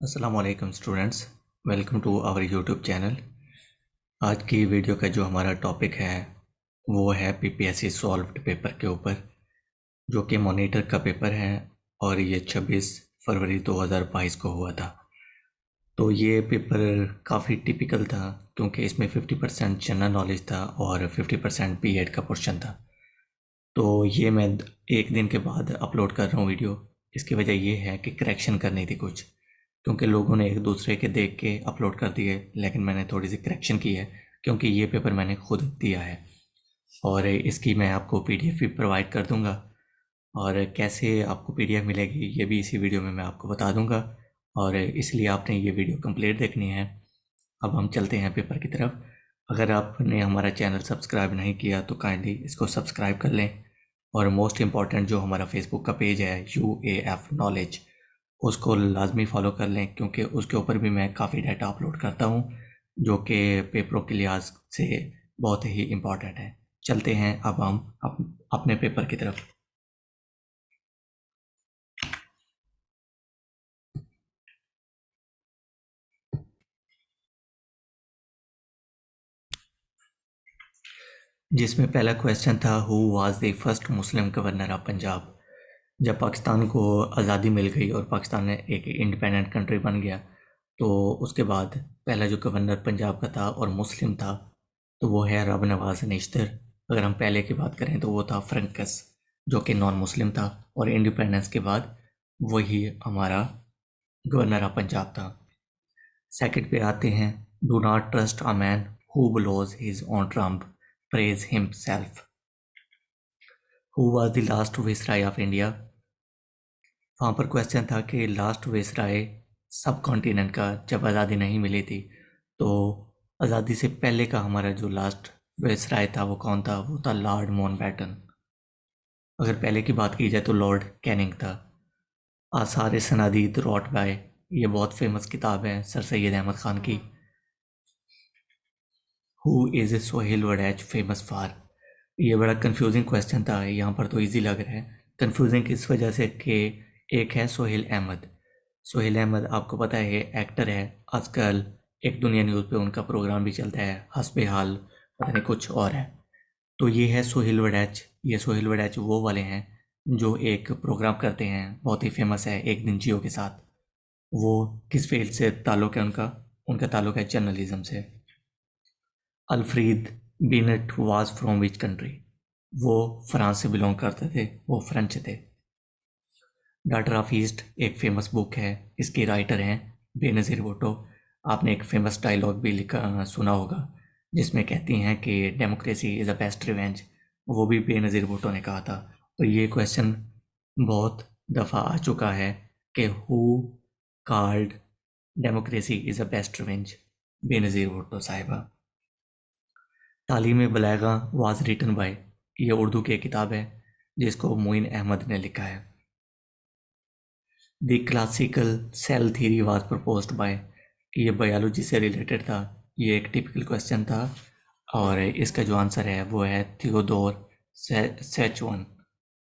अस्सलाम वालेकुम students. Welcome to our YouTube channel. आज की वीडियो का जो हमारा टॉपिक है वो है पीपीएससी सॉल्व्ड पेपर के ऊपर, जो कि मॉनिटर का पेपर है और ये 26 फरवरी 2022 को हुआ था। तो ये पेपर काफ़ी टिपिकल था क्योंकि इसमें 50% जनरल नॉलेज था और 50% बीएड का पोर्शन था। तो ये मैं एक दिन के बाद अपलोड कर रहा हूँ वीडियो। इसकी वजह ये है कि करेक्शन करनी थी कुछ, क्योंकि लोगों ने एक दूसरे के देख के अपलोड कर दिए, लेकिन मैंने थोड़ी सी करेक्शन की है क्योंकि ये पेपर मैंने खुद दिया है। और इसकी मैं आपको पीडीएफ भी प्रोवाइड कर दूंगा, और कैसे आपको पीडीएफ मिलेगी ये भी इसी वीडियो में मैं आपको बता दूंगा, और इसलिए आपने ये वीडियो कंप्लीट देखनी है। अब हम चलते हैं पेपर की तरफ। अगर आपने हमारा चैनल सब्सक्राइब नहीं किया तो काइंडली इसको सब्सक्राइब कर लें, और मोस्ट इम्पॉर्टेंट जो हमारा फेसबुक का पेज है UAF नॉलेज, उसको लाजमी फॉलो कर लें क्योंकि उसके ऊपर भी मैं काफ़ी डाटा अपलोड करता हूँ जो कि पेपरों के लिहाज से बहुत ही इम्पॉर्टेंट है। चलते हैं अब हम अपने पेपर की तरफ। जिसमें पहला क्वेश्चन था, who was the first Muslim governor of Punjab. जब पाकिस्तान को आज़ादी मिल गई और पाकिस्तान ने एक इंडिपेंडेंट कंट्री बन गया, तो उसके बाद पहला जो गवर्नर पंजाब का था और मुस्लिम था, तो वो है रब नवाज निश्तर। अगर हम पहले की बात करें तो वो था फ्रंकस, जो कि नॉन मुस्लिम था, और इंडिपेंडेंस के बाद वही हमारा गवर्नर ऑफ पंजाब था। सेकंड पे आते हैं, do not trust a man who blows his own trumpet, praise himself. Who was the last viceroy of India. वहाँ पर क्वेश्चन था कि लास्ट वाइसराय सब कॉन्टिनेंट का जब आज़ादी नहीं मिली थी, तो आज़ादी से पहले का हमारा जो लास्ट वाइसराय था वो कौन था? वो था लॉर्ड माउंटबेटन। अगर पहले की बात की जाए तो लॉर्ड कैनिंग था। आसार सनादीद रॉट बाय, ये बहुत फेमस किताब है सर सैयद अहमद ख़ान की। Who is Sohail Waraich famous for. ये बड़ा कंफ्यूजिंग क्वेश्चन था, यहाँ पर तो इजी लग रहा है। कंफ्यूजिंग इस वजह से कि एक है सोहेल अहमद। सोहेल अहमद आपको पता है एक्टर है, आजकल एक दुनिया न्यूज़ पे उनका प्रोग्राम भी चलता है, हस्बे हाल पता नहीं कुछ और है। तो ये है सोहेल वड़ैच। ये सोहेल वड़ैच वो वाले हैं जो एक प्रोग्राम करते हैं, बहुत ही फेमस है, एक दिन जियो के साथ। वो किस फील्ड से ताल्लुक़ है उनका? उनका ताल्लुक़ है जर्नलिज्म से। Alfred Binet was from which country. वो फ्रांस से बिलोंग करते थे, वो फ्रेंच थे। डॉटर ऑफ ईस्ट एक फेमस बुक है, इसके राइटर हैं बेनज़ीर भुट्टो। आपने एक फेमस डायलॉग भी लिखा सुना होगा जिसमें कहती हैं कि democracy is a best revenge, वो भी बेनज़ीर भुट्टो ने कहा था। तो ये क्वेश्चन बहुत दफ़ा आ चुका है कि who called democracy is a best revenge? Benazir Bhutto साहिबा। तालीम बलागा वाज रिटन बाय, ये उर्दू की एक किताब है जिसको मोइन अहमद ने लिखा है। The classical cell theory was proposed by, ये बायोलॉजी से रिलेटेड था। ये एक टिपिकल क्वेश्चन था, और इसका जो आंसर है वो है थियोडोर सेचवन।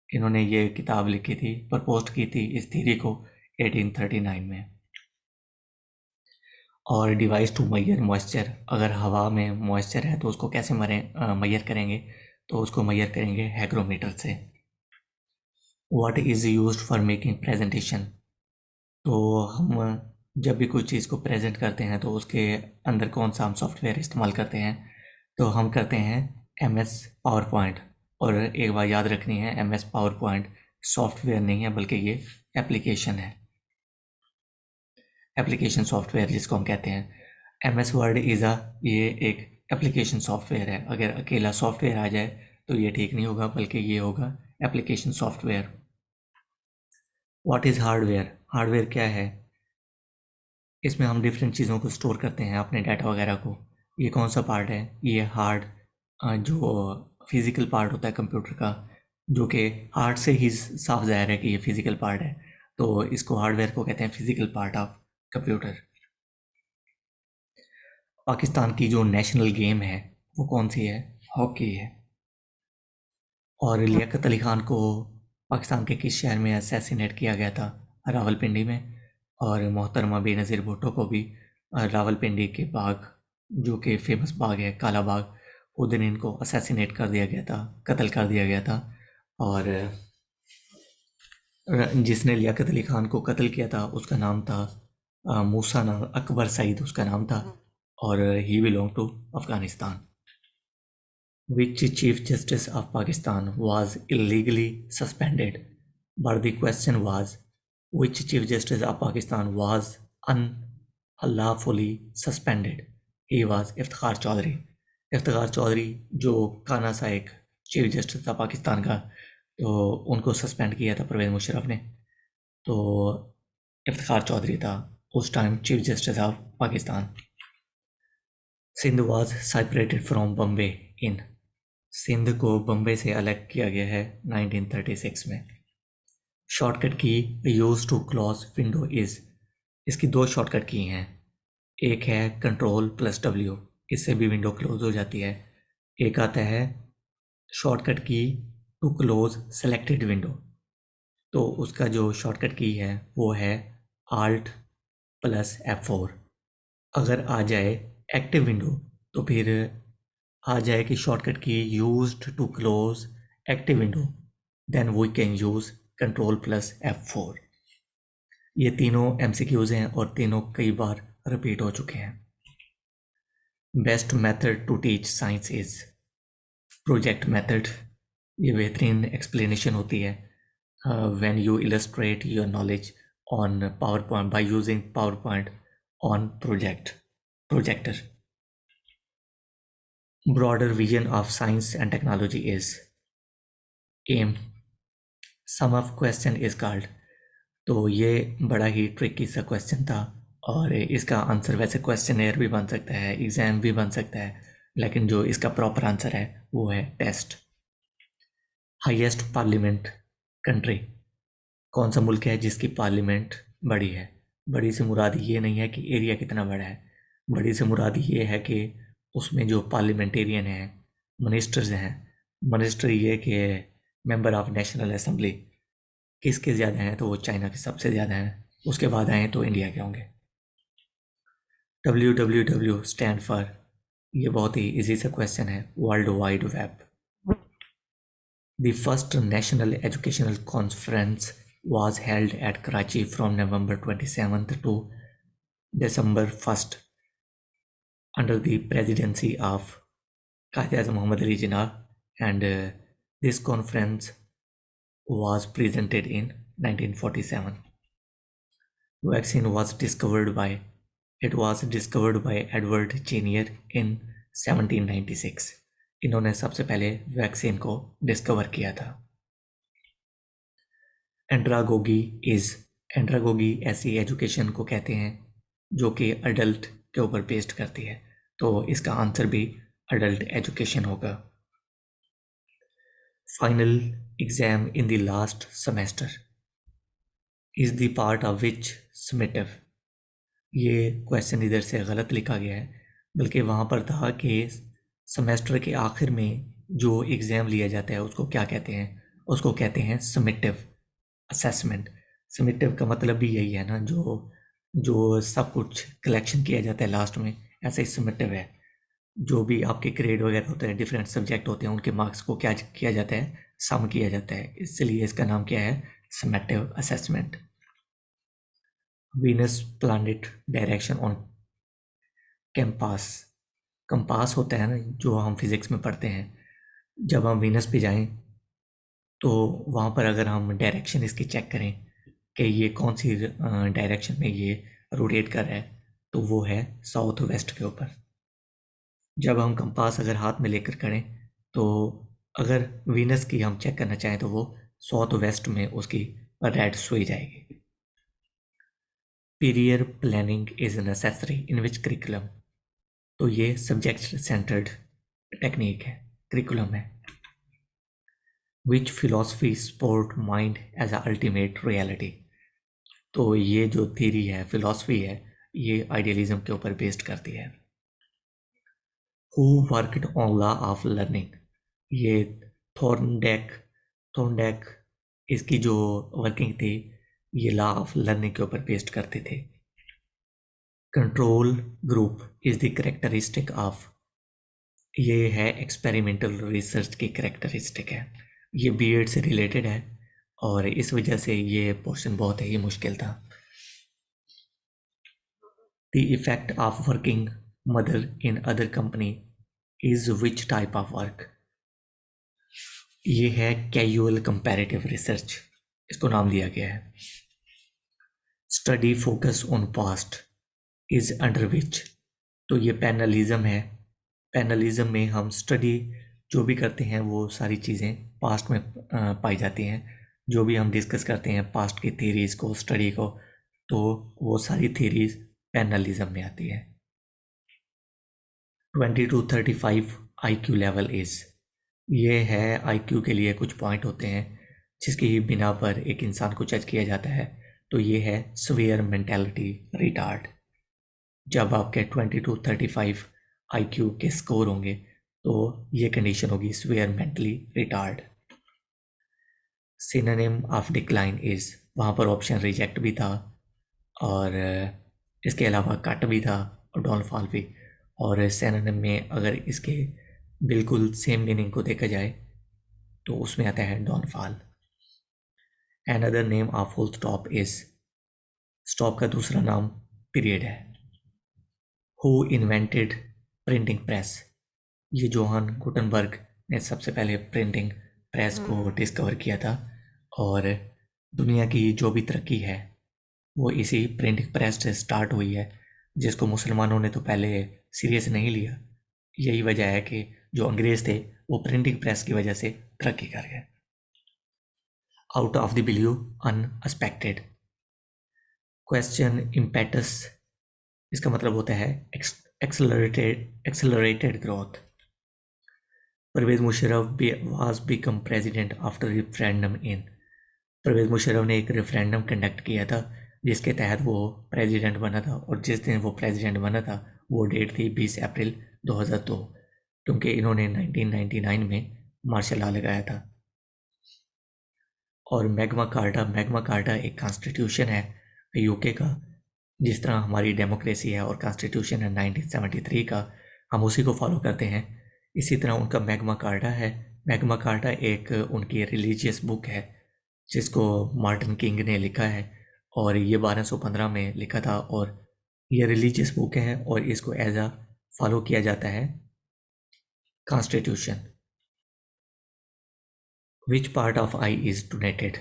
इन्होंने ये किताब लिखी थी, प्रपोज की थी इस थ्योरी को 1839 में। और डिवाइस टू मैयर मॉइस्चर, अगर हवा में मॉइस्चर है तो उसको कैसे मैयर करेंगे? तो उसको मैयर करेंगे हैग्रोमीटर से। What is used for making presentation. तो हम जब भी कोई चीज़ को प्रेजेंट करते हैं तो उसके अंदर कौन सा हम सॉफ्टवेयर इस्तेमाल करते हैं? तो हम करते हैं MS पावर पॉइंट। और एक बात याद रखनी है, MS पावर पॉइंट सॉफ्टवेयर नहीं है बल्कि ये एप्लीकेशन है, एप्लीकेशन सॉफ्टवेयर जिसको हम कहते हैं। MS वर्ड इज़ ये एक एप्लीकेशन सॉफ्टवेयर है। अगर अकेला सॉफ्टवेयर आ जाए तो ये ठीक नहीं होगा, बल्कि ये होगा application software. What is hardware. Hardware क्या है? इसमें हम डिफरेंट चीज़ों को स्टोर करते हैं, अपने डाटा वगैरह को। ये कौन सा पार्ट है? ये हार्ड, जो फिज़िकल पार्ट होता है कंप्यूटर का, जो कि हार्ड से ही साफ ज़ाहिर है कि ये फिज़िकल पार्ट है, तो इसको हार्डवेयर को कहते हैं physical part of computer. Pakistan की जो नेशनल गेम है वो कौन सी है? हॉकी है। और लियाकत अली खान को पाकिस्तान के किस शहर में असैसिनेट किया गया था? रावलपिंडी में। और मोहतरमा बेनज़ीर भुट्टो को भी रावलपिंडी के बाग, जो कि फेमस बाग है काला बाग, उस दिन इनको असैसिनेट कर दिया गया था, कत्ल कर दिया गया था। और जिसने लियाकत अली खान को कत्ल किया था उसका नाम था मूसा नाम, अकबर सईद उसका नाम था, और ही belong to Afghanistan. Which Chief Justice of Pakistan was illegally suspended? But the question was, which Chief Justice of Pakistan was unlawfully suspended? He was Iftikhar Chaudhry. Iftikhar Chaudhry जो काना सा एक चीफ जस्टिस था पाकिस्तान का, तो उनको सस्पेंड किया था परवेज़ मुशर्रफ ने। तो इफ्तिखार चौधरी था उस time chief justice of Pakistan. Sindh was separated from Bombay in, Sindh को बम्बे से अलग किया गया है 1936 में। Shortcut key use to close window is, इसकी दो शॉर्टकट की हैं। एक है कंट्रोल प्लस डब्ल्यू, इससे भी विंडो क्लोज हो जाती है। एक आता है शॉर्टकट की टू क्लोज सेलेक्टेड विंडो, तो उसका जो शॉर्टकट की है वो है आल्ट प्लस F4। अगर आ जाए एक्टिव विंडो तो फिर आ जाए कि shortcut key used to close active window, then we can use control plus F4। ये तीनों MCQs हैं और तीनों कई बार रिपीट हो चुके हैं। Best method to teach science is project method. ये बेहतरीन एक्सप्लेनेशन होती है when you illustrate your knowledge on power point by using power point on projector. Broader vision of science and technology is aim. Sum of question is called। तो ये बड़ा ही tricky सा question था, और इसका आंसर वैसे क्वेश्चनेयर भी बन सकता है, एग्ज़ाम भी बन सकता है, लेकिन जो इसका प्रॉपर आंसर है वो है टेस्ट। हाईएस्ट पार्लियामेंट कंट्री, कौन सा मुल्क है जिसकी पार्लियामेंट बड़ी है? बड़ी से मुराद ये नहीं है कि एरिया कितना बड़ा है, बड़ी से मुराद ये है कि उसमें जो पार्लियामेंटेरियन हैं, मिनिस्टर्स हैं, मिनिस्टर ये कि मेंबर ऑफ नेशनल असेंबली किसके ज़्यादा हैं, तो वो चाइना के सबसे ज़्यादा हैं, उसके बाद आए तो इंडिया के होंगे। WWW स्टैंड फॉर, ये बहुत ही इजी सा क्वेश्चन है, world wide web. The first national educational conference was held at Karachi from November 27th to December 1st under the presidency of Quaid Muhammad Ali Jinnah, and this conference was presented in 1947. Vaccine was discovered by Edward Jenner in 1796. इन्होंने सबसे पहले vaccine को discover किया था। एंड्रागोगी ऐसी education को कहते हैं जो कि अडल्ट के ऊपर बेस्ड करती है, तो इसका आंसर भी अडल्ट एजुकेशन होगा। Final exam in the last semester is the part of which summative. ये क्वेश्चन इधर से गलत लिखा गया है, बल्कि वहाँ पर था कि सेमेस्टर के आखिर में जो एग्ज़ाम लिया जाता है उसको क्या कहते हैं? उसको कहते हैं समेटिव असेसमेंट। समेटिव का मतलब भी यही है ना, जो सब कुछ कलेक्शन किया जाता है लास्ट में, ऐसा ही समेटिव है। जो भी आपके ग्रेड वगैरह होते हैं, डिफरेंट सब्जेक्ट होते हैं, उनके मार्क्स को क्या किया जाता है? सम किया जाता है, इसलिए इसका नाम क्या है? Summative assessment. Venus planet direction on compass. Compass होता है ना, जो हम फिज़िक्स में पढ़ते हैं, जब हम वीनस पे जाएं तो वहाँ पर अगर हम डायरेक्शन इसकी चेक करें कि ये कौन सी डायरेक्शन में ये रोटेट कर रहा है, तो वो है साउथ वेस्ट के ऊपर। जब हम कंपास अगर हाथ में लेकर करें तो अगर वीनस की हम चेक करना चाहें तो वो साउथ वेस्ट में उसकी रेड सुई जाएगी। Prior planning is necessary in which curriculum, तो ये सब्जेक्ट सेंटर्ड टेक्निक है, करिकुलम है। Which philosophy support mind as a ultimate reality, तो ये जो थ्योरी है, फिलॉसफी है, ये आइडियलिज्म के ऊपर बेस्ड करती है। Who worked on law of learning, ये थॉर्नडेक इसकी जो वर्किंग थी ये लॉ ऑफ लर्निंग के ऊपर बेस्ड करते थे। Control group is the characteristic of, ये है एक्सपेरिमेंटल रिसर्च की करेक्टरिस्टिक है। ये बीएड से रिलेटेड है और इस वजह से ये पोर्शन बहुत ही मुश्किल था। The effect of working mother in other company is which type of work, ये है कैजुअल कंपैरेटिव रिसर्च, इसको नाम दिया गया है। Study focus on past is under which, तो ये पैनलिज्म है। पैनलिज्म में हम स्टडी जो भी करते हैं वो सारी चीज़ें पास्ट में पाई जाती हैं। जो भी हम डिस्कस करते हैं पास्ट की थीरीज़ को, स्टडी को, तो वो सारी थीरीज़ पैनलिज्म में आती है। 20 to 35 IQ लेवल इज़, ये है IQ के लिए कुछ पॉइंट होते हैं जिसकी बिना पर एक इंसान को जज किया जाता है, तो ये है स्वेयर मेंटालिटी रिटार्ड। जब आपके 20 to 35 IQ के स्कोर होंगे तो ये कंडीशन होगी swear mentally retard. Synonym of decline is, वहाँ पर ऑप्शन रिजेक्ट भी था और इसके अलावा कट भी था और डाउनफॉल भी। और सिनोनिम में अगर इसके बिल्कुल सेम मीनिंग को देखा जाए तो उसमें आता है downfall. Another name of full stop is, stop का दूसरा नाम पीरियड है। हु इन्वेंटेड प्रिंटिंग प्रेस, ये जोहान गुटनबर्ग ने सबसे पहले प्रिंटिंग प्रेस को डिस्कवर किया था और दुनिया की जो भी तरक्की है वो इसी प्रिंटिंग प्रेस से स्टार्ट हुई है, जिसको मुसलमानों ने तो पहले सीरियस नहीं लिया। यही वजह है कि जो अंग्रेज थे वो प्रिंटिंग प्रेस की वजह से तरक्की कर गए। Out of the blue unexpected, question impetus, इसका मतलब होता है accelerated growth. Pervez Musharraf was become president after referendum in, Pervez Musharraf ने एक रेफरेंडम कंडक्ट किया था जिसके तहत वो प्रेसिडेंट बना था, और जिस दिन वो प्रेसिडेंट बना था वो डेट थी 20 अप्रैल 2002, क्योंकि इन्होंने 1999 में मार्शल लॉ लगाया था। और मैग्मा कार्टा एक कॉन्स्टिट्यूशन है यूके का, जिस तरह हमारी डेमोक्रेसी है और कॉन्स्टिट्यूशन है 1973 का, हम उसी को फॉलो करते हैं। इसी तरह उनका मैग्मा कार्टा है। मैग्मा कार्टा एक उनकी रिलीजियस बुक है जिसको मार्टिन किंग ने लिखा है और ये 1215 में लिखा था, और ये रिलीजियस बुक है और इसको एज अ फॉलो किया जाता है constitution. Which part of I is donated,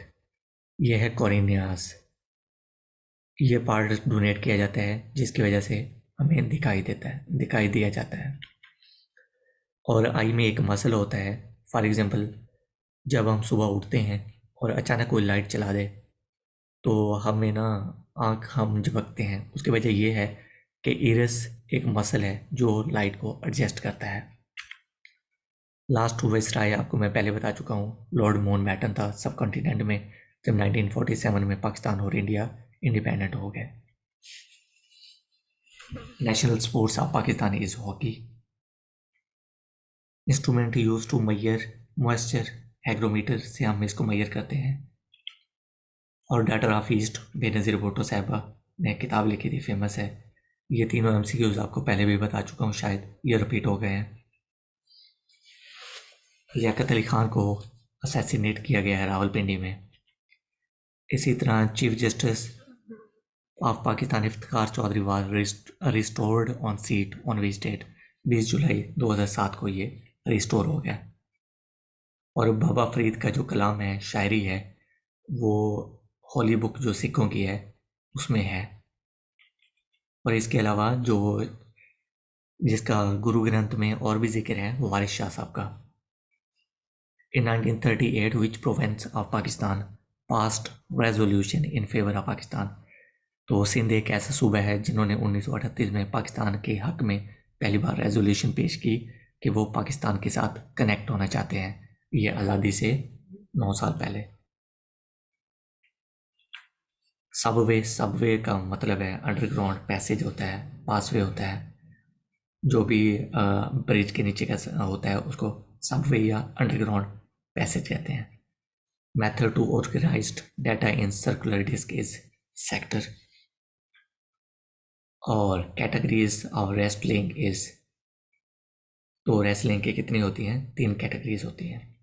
यह है कॉरिनियास, ये पार्ट डोनेट किया जाता है जिसकी वजह से हमें दिखाई दिया जाता है। और आई में एक मसल होता है, फॉर एग्जांपल जब हम सुबह उठते हैं और अचानक कोई लाइट चला दे तो हमें ना आँख हम झपकते हैं, उसकी वजह ये है कि इरस एक मसल है जो लाइट को एडजस्ट करता है। लास्ट वायसराय आपको मैं पहले बता चुका हूँ, लॉर्ड माउंटबेटन था सब कॉन्टिनेंट में, जब 1947 में पाकिस्तान और इंडिया इंडिपेंडेंट हो गए। National sports of Pakistan is hockey. Instrument use to measure moisture, hygrometer से हम इसको मेजर करते हैं। और daughter of east Benazir Bhutto साहिबा ने किताब लिखी थी, फेमस है। ये तीनों एमसीक्यूज आपको पहले भी बता चुका हूँ, शायद ये रिपीट हो गए हैं। लियाकत अली खान को असैसिनेट किया गया है रावलपिंडी में। इसी तरह chief justice of Pakistan Iftikhar Chaudhry was restored on seat on which date, 20 जुलाई 2007 को ये रिस्टोर हो गया। और बाबा फरीद का जो कलाम है, शायरी है, वो होली बुक जो सिखों की है उसमें है। और इसके अलावा जो जिसका गुरु ग्रंथ में और भी जिक्र है वो वारिस शाह साहब का। इन 1938 विच province of Pakistan past resolution in favour of Pakistan, तो सिंध एक ऐसा सूबा है जिन्होंने 1938 में पाकिस्तान के हक में पहली बार रेजोल्यूशन पेश की कि वो पाकिस्तान के साथ कनेक्ट होना चाहते हैं, ये आज़ादी से 9 साल पहले। सबवे का मतलब है अंडरग्राउंड पैसेज होता है, पासवे होता है, जो भी ब्रिज के नीचे का होता है उसको सबवे या अंडरग्राउंड पैसेज कहते हैं। Method to organized data in circular disk is sector. और categories of wrestling is, तो wrestling की कितनी होती हैं? 3 कैटेगरीज होती हैं।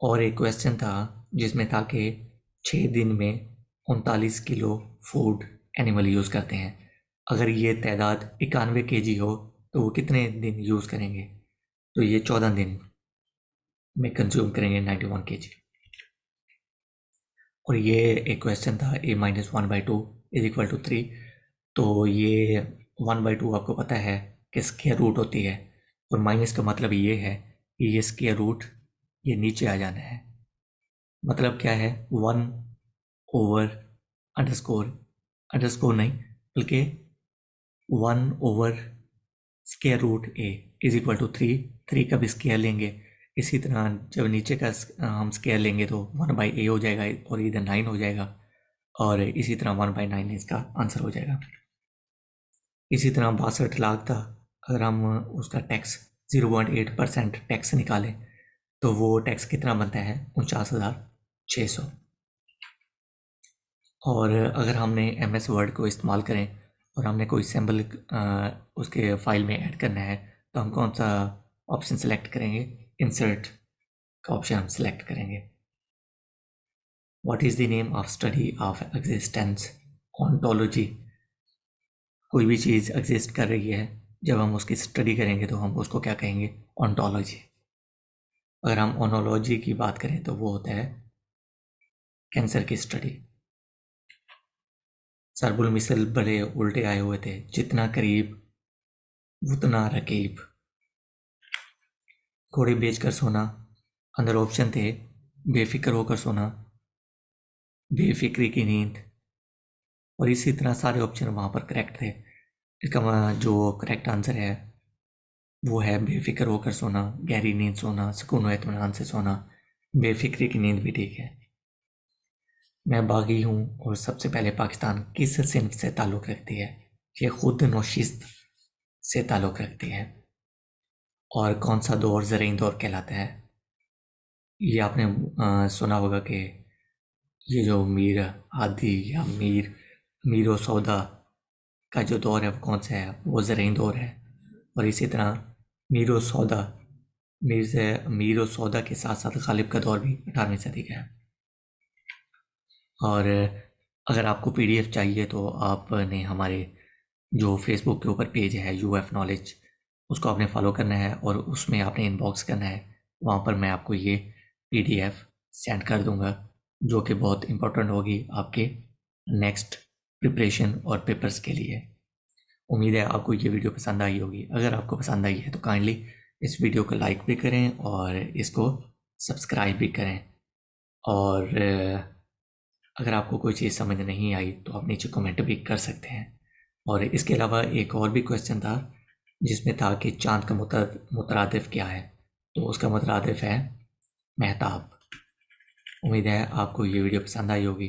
और एक क्वेश्चन था जिसमें था कि 6 दिन में 39 किलो फूड एनिमल यूज़ करते हैं। अगर ये तादाद 91 kg हो तो वो कितने दिन यूज़ करेंगे? तो ये 14 दिन में कंज्यूम करेंगे 91 kg। और ये एक क्वेश्चन था a-1/2 = 3। तो ये 1/2 आपको पता है कि स्क्वायर रूट होती है, और माइनस का मतलब ये है कि ये स्क्वायर रूट ये नीचे आ जाना है। मतलब क्या है? 1/अंडरस्कोर नहीं, बल्कि 1/√a = 3। 3 का भी स्क्वायर लेंगे। इसी तरह जब नीचे का हम स्क्वायर लेंगे तो 1/a हो जाएगा और इधर 9 हो जाएगा, और इसी तरह 1/9 इसका आंसर हो जाएगा। इसी तरह 62 लाख था, अगर हम उसका टैक्स 0.8% टैक्स निकालें तो वो टैक्स कितना बनता है? 49,600। और अगर हमने MS वर्ड को इस्तेमाल करें और हमने कोई सिंबल उसके फाइल में ऐड करना है तो हम कौन सा ऑप्शन सेलेक्ट करेंगे? इंसर्ट का ऑप्शन हम सेलेक्ट करेंगे। What is the name of study of existence? Ontology. कोई भी चीज़ एग्जिस्ट कर रही है, जब हम उसकी स्टडी करेंगे तो हम उसको क्या कहेंगे? ऑन्टोलॉजी। अगर हम ओनोलॉजी की बात करें तो वो होता है कैंसर की स्टडी। सरबुल मिसल बड़े उल्टे आए हुए थे, जितना करीब उतना रकीब। घोड़े बेचकर सोना, अंदर ऑप्शन थे बेफिक्र होकर सोना, बेफिक्री की नींद, और इसी तरह सारे ऑप्शन वहाँ पर करेक्ट थे। इसका जो करेक्ट आंसर है वो है बेफिक्र होकर सोना, गहरी नींद सोना, सुकून व इत्मीनान से सोना। बेफिक्री की नींद भी ठीक है। मैं बागी हूँ और सबसे पहले पाकिस्तान किस सिंफ से ताल्लुक़ रखती है? ये खुद नौशिस्त से ताल्लुक़ रखती है। और कौन सा दौर ज़रई दौर कहलाता है? ये आपने सुना होगा कि ये जो मीर आदि या मीर सौदा का जो दौर है वो कौन सा है? वो ज़रई दौर है। और इसी तरह मीर सौदा के साथ साथ गालिब का दौर भी 18वीं सदी का है। और अगर आपको PDF चाहिए तो आपने हमारे जो फेसबुक के ऊपर पेज है UF नॉलेज, उसको आपने फॉलो करना है और उसमें आपने इनबॉक्स करना है। वहाँ पर मैं आपको ये PDF सेंड कर दूँगा, जो कि बहुत इम्पोर्टेंट होगी आपके नेक्स्ट प्रिपरेशन और पेपर्स के लिए। उम्मीद है आपको ये वीडियो पसंद आई होगी। अगर आपको पसंद आई है तो काइंडली इस वीडियो को लाइक भी करें और इसको सब्सक्राइब भी करें। और अगर आपको कोई चीज़ समझ नहीं आई तो आप नीचे कमेंट भी कर सकते हैं। और इसके अलावा एक और भी क्वेश्चन था जिसमें था कि चाँद का मुतरादिफ क्या है? तो उसका मुतरादिफ है महताब। उम्मीद है आपको ये वीडियो पसंद आई होगी,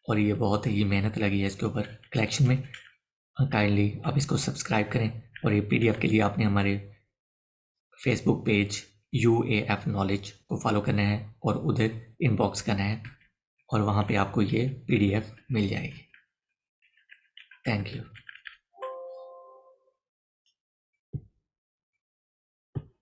और ये बहुत ही मेहनत लगी है इसके ऊपर कलेक्शन में। काइंडली आप इसको सब्सक्राइब करें, और ये PDF के लिए आपने हमारे फेसबुक पेज UAF नॉलेज को फॉलो करना है और उधर इनबॉक्स करना है, और वहाँ पे आपको ये PDF मिल जाएगी। Thank you.